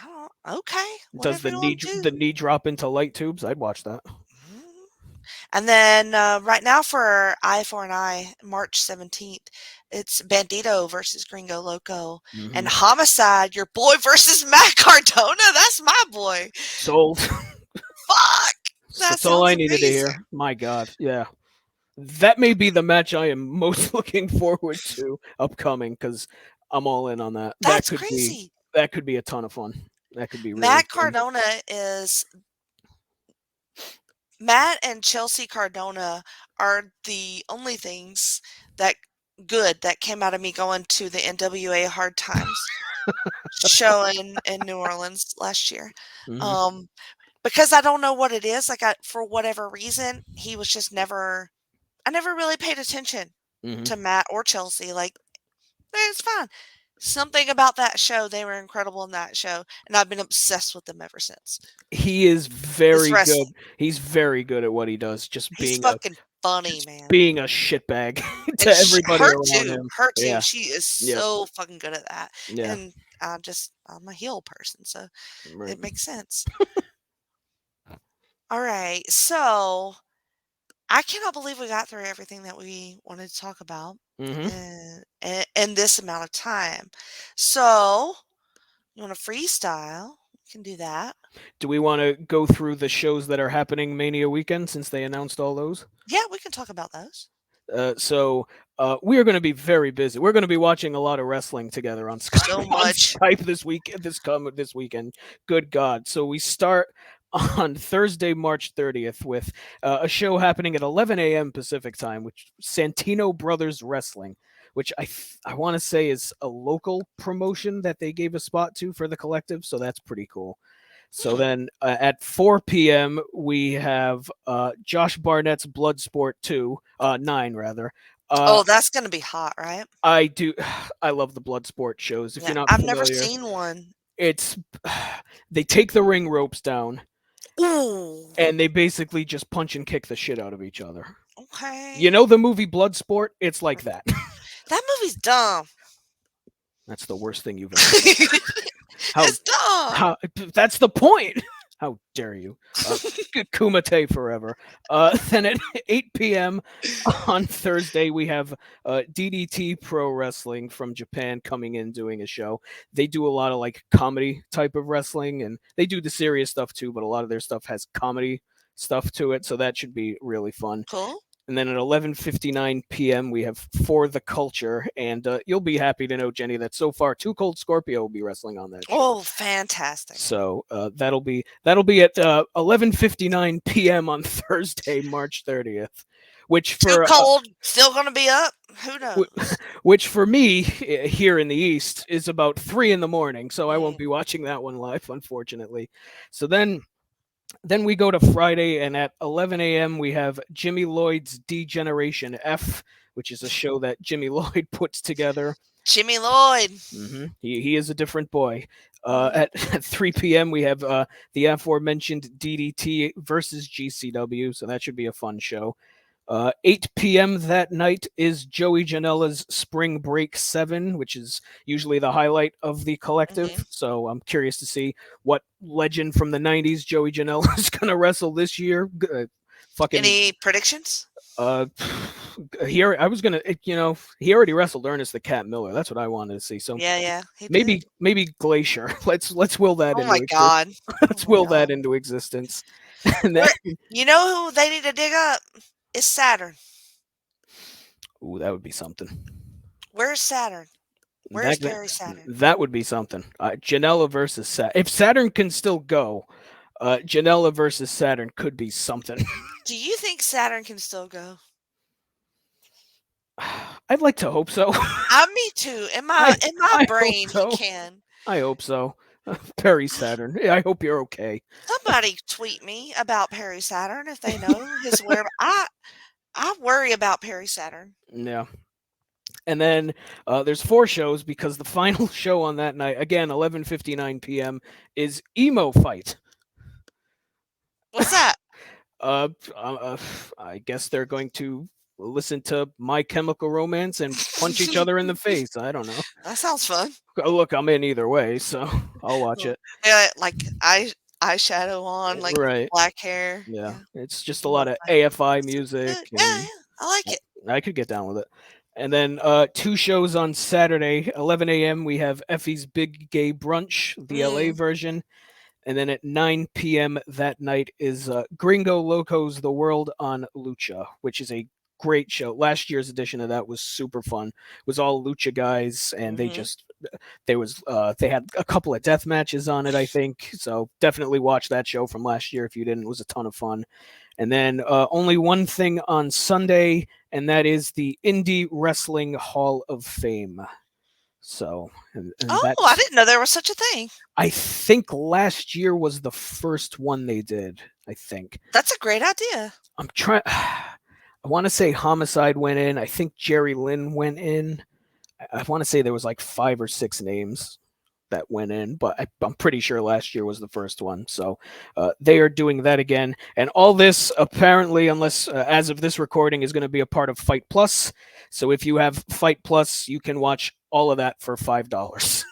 I don't. Okay. Does Whatever you want to do. the knee drop into light tubes? I'd watch that. And then right now for Eye for an Eye, March 17th, it's Bandito versus Gringo Loco. And Homicide, your boy versus Matt Cardona. That's my boy. Sold. Fuck. That's all I needed to hear. My God. Yeah. That may be the match I am most looking forward to upcoming, because I'm all in on that. That's that could crazy. That could be a ton of fun. That could be really Matt fun. Cardona is... Matt and Chelsea Cardona are the only things that came out of me going to the NWA Hard Times show in New Orleans last year. Because I don't know what it is. Like, for whatever reason, he was just never... I never really paid attention to Matt or Chelsea. Like, it's fine. Something about that show, they were incredible in that show, and I've been obsessed with them ever since. He is very good. He's very good at what he does. He's fucking funny, man. Being a shitbag to everybody around him. Her too. She is so fucking good at that. Yeah. And I'm a heel person, so it makes sense. All right, so I cannot believe we got through everything that we wanted to talk about in this amount of time. So, you want to freestyle? Can do that. Do we want to go through the shows that are happening Mania weekend since they announced all those? Yeah, we can talk about those. So we are going to be very busy. We're going to be watching a lot of wrestling together on Skype. So on much. Skype this week, this weekend. Good God! So we start on Thursday, March 30th, with a show happening at 11 a.m. Pacific time, which Santino Brothers Wrestling, which I want to say is a local promotion that they gave a spot to for the collective. So that's pretty cool. So then at 4 p.m., we have Josh Barnett's Bloodsport 2, 9 rather. Oh, that's going to be hot, right? I love the Bloodsport shows. If Yeah, you're not I've familiar, never seen one. it's they take the ring ropes down Ooh. and they basically just punch and kick the shit out of each other. Okay. You know the movie Bloodsport? It's like that. That movie's dumb. That's the worst thing you've ever said. It's dumb. That's the point. How dare you? Kumite forever. Then at 8 p.m. on Thursday, we have DDT Pro Wrestling from Japan coming in doing a show. They do a lot of like comedy type of wrestling, and they do the serious stuff too, but a lot of their stuff has comedy stuff to it, so that should be really fun. Cool. And then at 11:59 p.m. we have For the Culture, and you'll be happy to know, Jenny, that so far Too Cold Scorpio will be wrestling on that show. Oh, fantastic! So that'll be at 11:59 p.m. on Thursday, March 30th. Which for Too Cold still going to be up? Who knows? Which for me here in the East is about 3 in the morning, so I won't be watching that one live, unfortunately. So then we go to Friday, and at 11 a.m. we have Jimmy Lloyd's D-Generation F, which is a show that Jimmy Lloyd puts together. Jimmy Lloyd. Mm-hmm. He is a different boy. At 3 p.m. we have the aforementioned DDT versus GCW, so that should be a fun show. 8 p.m. that night is Joey Janela's Spring Break 7, which is usually the highlight of the collective. Mm-hmm. So I'm curious to see what legend from the 90s Joey Janela is going to wrestle this year. Any predictions? Here I was gonna, he already wrestled Ernest the Cat Miller. That's what I wanted to see. So yeah, maybe Glacier. Let's will that. Oh my God! Let's will that into existence. And then, you know who they need to dig up? It's Saturn. Ooh, that would be something. Where's Saturn? Where's Perry Saturn? That would be something. Janela versus Saturn. If Saturn can still go, Janela versus Saturn could be something. Do you think Saturn can still go? I'd like to hope so. Me too. In my brain, so. he can. I hope so. Perry Saturn. I hope you're okay. Somebody tweet me about Perry Saturn if they know his whereabouts. I worry about Perry Saturn. Yeah. And then there's 4 shows because the final show on that night, again, 11:59 p.m., is Emo Fight. What's that? I guess they're going to listen to My Chemical Romance and punch each other in the face. I don't know. That sounds fun. Look, I'm in either way, so I'll watch it. Yeah, like eyeshadow on, like right. black hair. Yeah, it's just a lot of AFI music. Yeah, I like it. I could get down with it. And then 2 shows on Saturday, 11 a.m. we have Effie's Big Gay Brunch, the LA version. And then at 9 p.m. that night is Gringo Locos The World on Lucha, which is a great show. Last year's edition of that was super fun. It was all Lucha guys, and they had a couple of death matches on it, I think. So definitely watch that show from last year if you didn't. It was a ton of fun. And then only one thing on Sunday, and that is the Indie Wrestling Hall of Fame. So, I didn't know there was such a thing. I think last year was the first one they did. I think that's a great idea. I'm trying. I want to say Homicide went in. I think Jerry Lynn went in. I want to say there was like 5 or 6 names that went in, but I'm pretty sure last year was the first one. So they are doing that again. And all this apparently, unless as of this recording, is going to be a part of Fight Plus. So if you have Fight Plus, you can watch all of that for $5,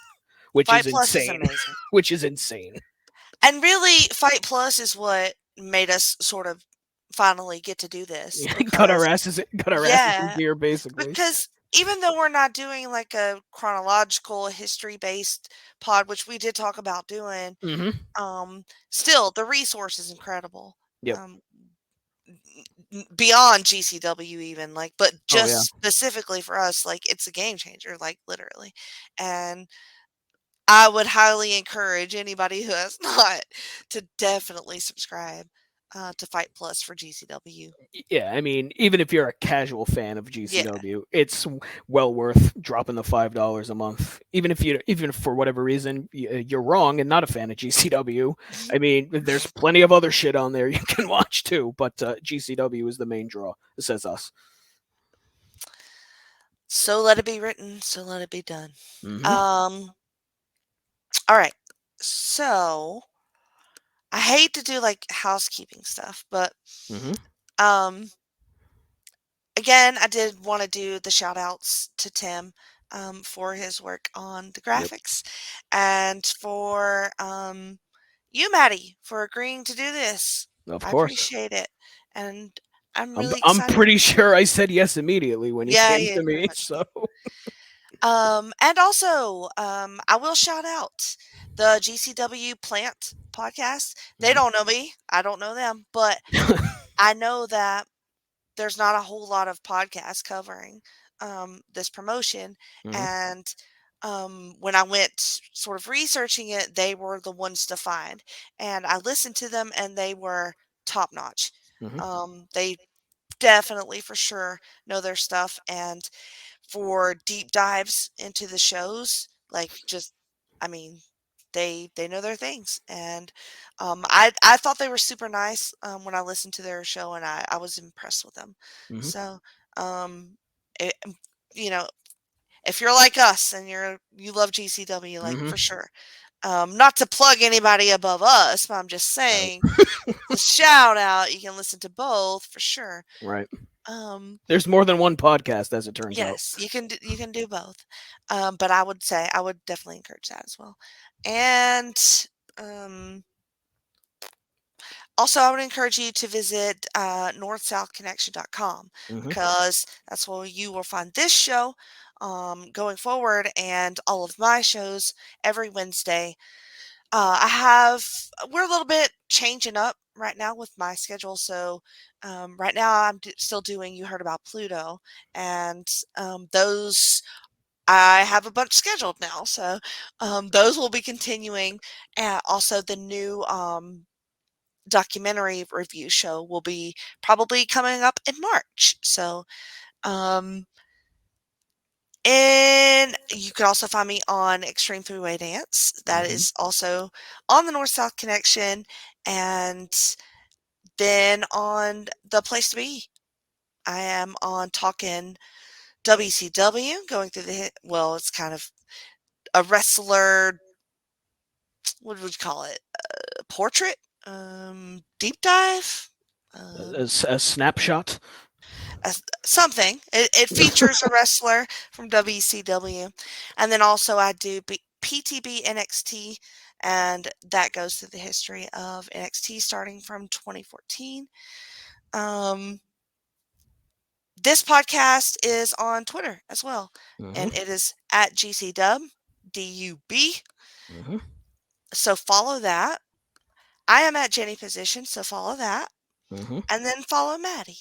which Fight is Plus insane. Is amazing. Which is insane. And really, Fight Plus is what made us sort of finally get to do this. Got our asses in gear, basically. Because even though we're not doing like a chronological history based pod, which we did talk about doing, still the resource is incredible. Yep. Beyond GCW even, like, but Oh, just yeah. specifically for us, like, it's a game changer, like, literally. And I would highly encourage anybody who has not to definitely subscribe to Fight Plus for GCW. Yeah, I mean, even if you're a casual fan of Yeah. GCW, it's well worth dropping the $5 a month. Even if for whatever reason you're wrong and not a fan of GCW, I mean, there's plenty of other shit on there you can watch too. But GCW is the main draw. It says us. So let it be written. So let it be done. Mhm. All right. So I hate to do like housekeeping stuff, but Mhm. again, I did want to do the shout outs to Tim for his work on the Yep. graphics and for you, Maddie, for agreeing to do this. Of I course. appreciate it. And I'm really I'm excited. pretty sure I said yes immediately when you Yeah, came yeah, to pretty me. much. So And also, I will shout out the GCW Plant podcast. They don't know me. I don't know them, but I know that there's not a whole lot of podcasts covering this promotion. Mhm. And when I went sort of researching it, they were the ones to find. And I listened to them and they were top notch. They definitely for sure know their stuff. And for deep dives into the shows, like just, I mean, they know their things, and I thought they were super nice when I listened to their show, and I was impressed with them. Mhm. So, it, you know, if you're like us and you love GCW, like for sure. Not to plug anybody above us, but I'm just saying, the shout out. You can listen to both for sure. Right. There's more than one podcast, as it turns out. Yes, you can do both. But I would say I would definitely encourage that as well. And also, I would encourage you to visit northsouthconnection.com because that's where you will find this show going forward and all of my shows every Wednesday. We're a little bit changing up right now with my schedule. So right now I'm still doing You Heard About Pluto, and those I have a bunch scheduled now. So those will be continuing. And also the new documentary review show will be probably coming up in March. So and you can also find me on Extreme Three-Way Dance. That is also on the North-South Connection. And then on The Place to Be, I am on Talking WCW, going through well, it's kind of a wrestler, what would you call it? Portrait? Deep dive? A snapshot. Something. It features a wrestler from WCW. And then also I do PTB NXT, and that goes through the history of NXT starting from 2014. This podcast is on Twitter as well, and it is at GCDub, DUB. So follow that. I am at Jenny Position, so follow that. And then follow Maddie.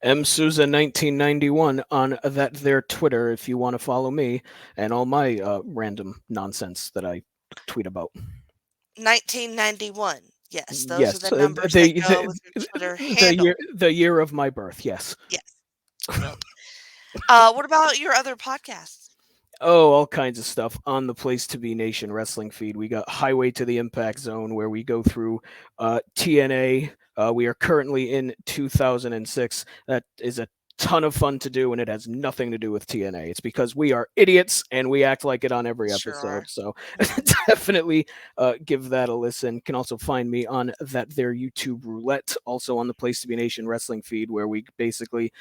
M Souza 1991 on that there Twitter if you want to follow me and all my random nonsense that I tweet about. 1991. Yes, those Yes, are the numbers that go with your Twitter handle. The year of my birth. Yes. Yes. What about your other podcasts? Oh, all kinds of stuff on the Place to Be Nation wrestling feed. We got Highway to the Impact Zone, where we go through TNA. We are currently in 2006. That is a ton of fun to do, and it has nothing to do with TNA. It's because we are idiots and we act like it on every episode. So definitely give that a listen. Can also find me on that there YouTube Roulette, also on the Place to Be Nation wrestling feed, where we basically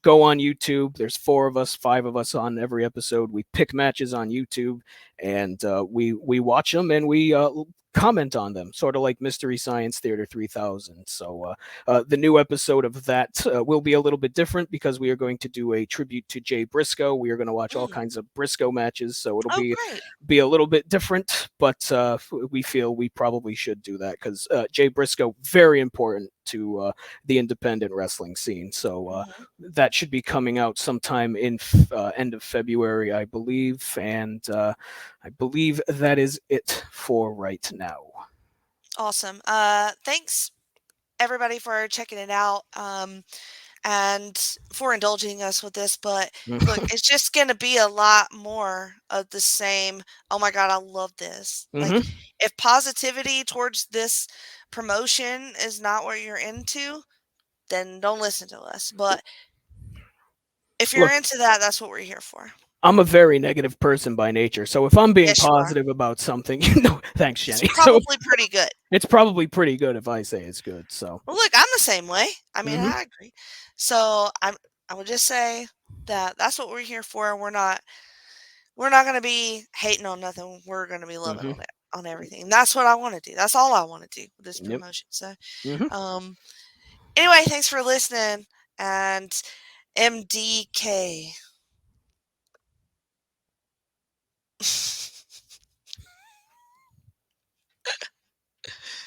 go on YouTube. There's 4 of us, 5 of us on every episode. We pick matches on YouTube, and we watch them, and we comment on them, sort of like Mystery Science Theater 3000. So the new episode of that will be a little bit different because we are going to do a tribute to Jay Briscoe. We are going to watch all kinds of Briscoe matches, so it'll Oh, be great. a little bit different, but we feel we probably should do that because Jay Briscoe, very important to the independent wrestling scene. So that should be coming out sometime in end of February, I believe, and I believe that is it for right now. Awesome. Thanks everybody for checking it out. And for indulging us with this, but look, it's just going to be a lot more of the same. Oh my God, I love this. Like, if positivity towards this promotion is not what you're into, then don't listen to us. But if you're into that, that's what we're here for. I'm a very negative person by nature, so if I'm being Yes, positive about something, thanks, Jenny. It's probably pretty good. It's probably pretty good if I say it's good. So, well, look, I'm the same way. I mean, I agree. So I would just say that that's what we're here for. We're not going to be hating on nothing. We're going to be loving on it, on everything. And that's what I want to do. That's all I want to do with this promotion. So, anyway, thanks for listening. And MDK.